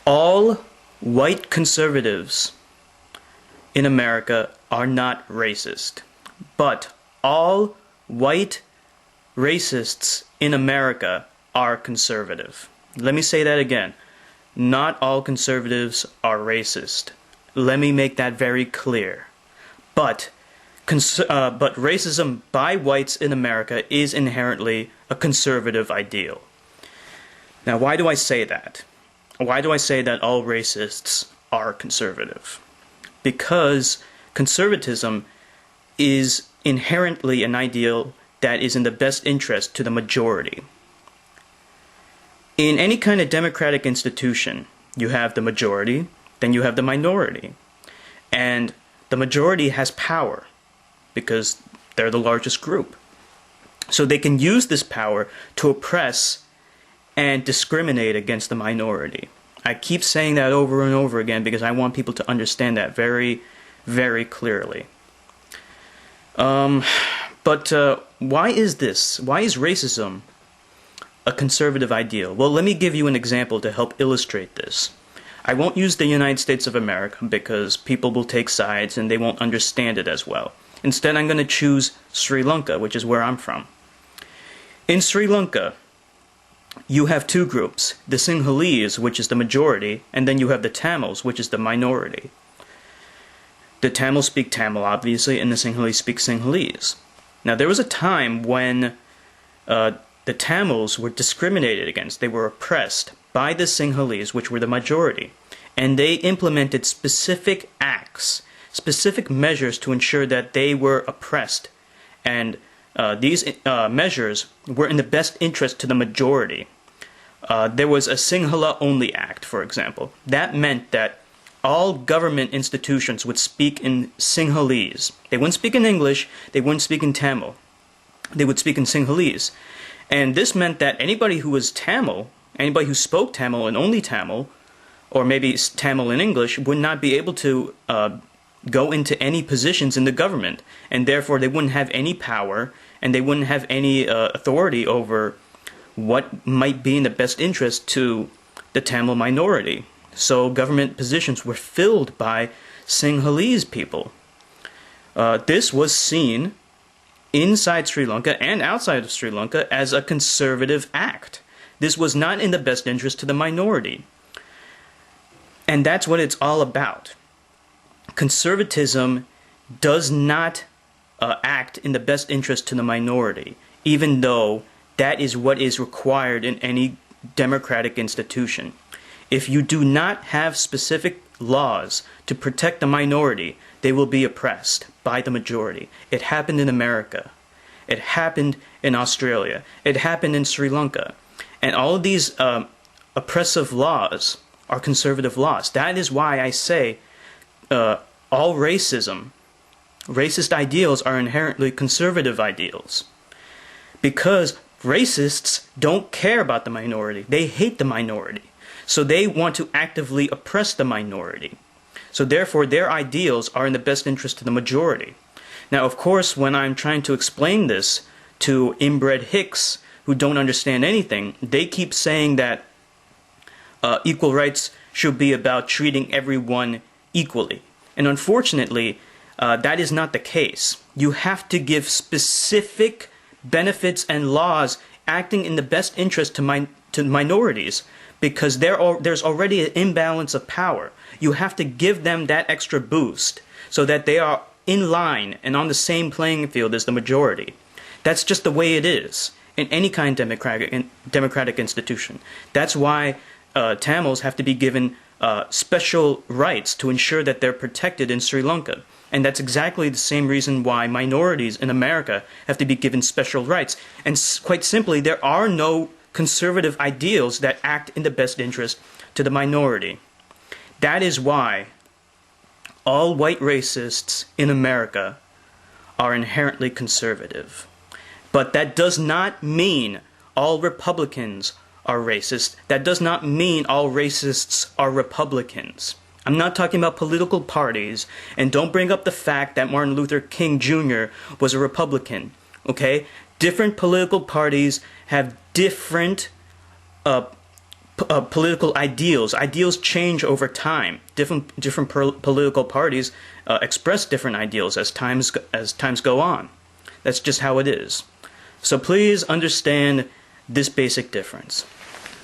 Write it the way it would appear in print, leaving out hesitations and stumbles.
All white conservatives in America are not racist, but all white racists in America are conservative. Let me say that again. Not all conservatives are racist. Let me make that very clear. But racism by whites in America is inherently a conservative ideal. Now, why do I say that? Why do I say that all racists are conservative? Because conservatism is inherently an ideal that is in the best interest to the majority. In any kind of democratic institution, you have the majority, then you have the minority. And the majority has power because they're the largest group. So they can use this power to oppress and discriminate against the minority. I keep saying that over and over again because I want people to understand that very, very clearly. But why is this? Why is racism a conservative ideal? Well, let me give you an example to help illustrate this. I won't use the United States of America because people will take sides and they won't understand it as well. Instead, I'm going to choose Sri Lanka, which is where I'm from. In Sri Lanka, you have two groups, the Sinhalese, which is the majority, and then you have the Tamils, which is the minority. The Tamils speak Tamil, obviously, and the Sinhalese speak Sinhalese. Now, there was a time when the Tamils were discriminated against. They were oppressed by the Sinhalese, which were the majority. And they implemented specific acts, specific measures to ensure that they were oppressed. And these measures were in the best interest to the majority. There was a Sinhala-only Act, for example. That meant that all government institutions would speak in Sinhalese. They wouldn't speak in English, they wouldn't speak in Tamil. They would speak in Sinhalese. And this meant that anybody who was Tamil, anybody who spoke Tamil and only Tamil, or maybe Tamil in English, would not be able to go into any positions in the government. And therefore they wouldn't have any power, and they wouldn't have any authority over what might be in the best interest to the Tamil minority. So government positions were filled by Sinhalese people. This was seen inside Sri Lanka and outside of Sri Lanka as a conservative act. This was not in the best interest to the minority. And that's what it's all about. Conservatism does not act in the best interest to the minority, even though that is what is required in any democratic institution. If you do not have specific laws to protect the minority, they will be oppressed by the majority. It happened in America. It happened in Australia. It happened in Sri Lanka. And all of these oppressive laws are conservative laws. That is why I say all racism, racist ideals are inherently conservative ideals. Because racists don't care about the minority. They hate the minority. So they want to actively oppress the minority. So therefore, their ideals are in the best interest of the majority. Now, of course, when I'm trying to explain this to inbred hicks who don't understand anything, they keep saying that equal rights should be about treating everyone equally. And unfortunately, that is not the case. You have to give specific benefits and laws acting in the best interest to minorities, because there's already an imbalance of power. You have to give them that extra boost so that they are in line and on the same playing field as the majority. That's just the way it is in any kind of democratic institution. That's why Tamils have to be given special rights to ensure that they're protected in Sri Lanka. And that's exactly the same reason why minorities in America have to be given special rights. And quite simply, there are no conservative ideals that act in the best interest to the minority. That is why all white racists in America are inherently conservative. But that does not mean all Republicans are racist. That does not mean all racists are Republicans. I'm not talking about political parties, and don't bring up the fact that Martin Luther King Jr. was a Republican, okay? Different political parties have different political ideals. Ideals change over time. Different political parties express different ideals as times go on. That's just how it is. So please understand this basic difference.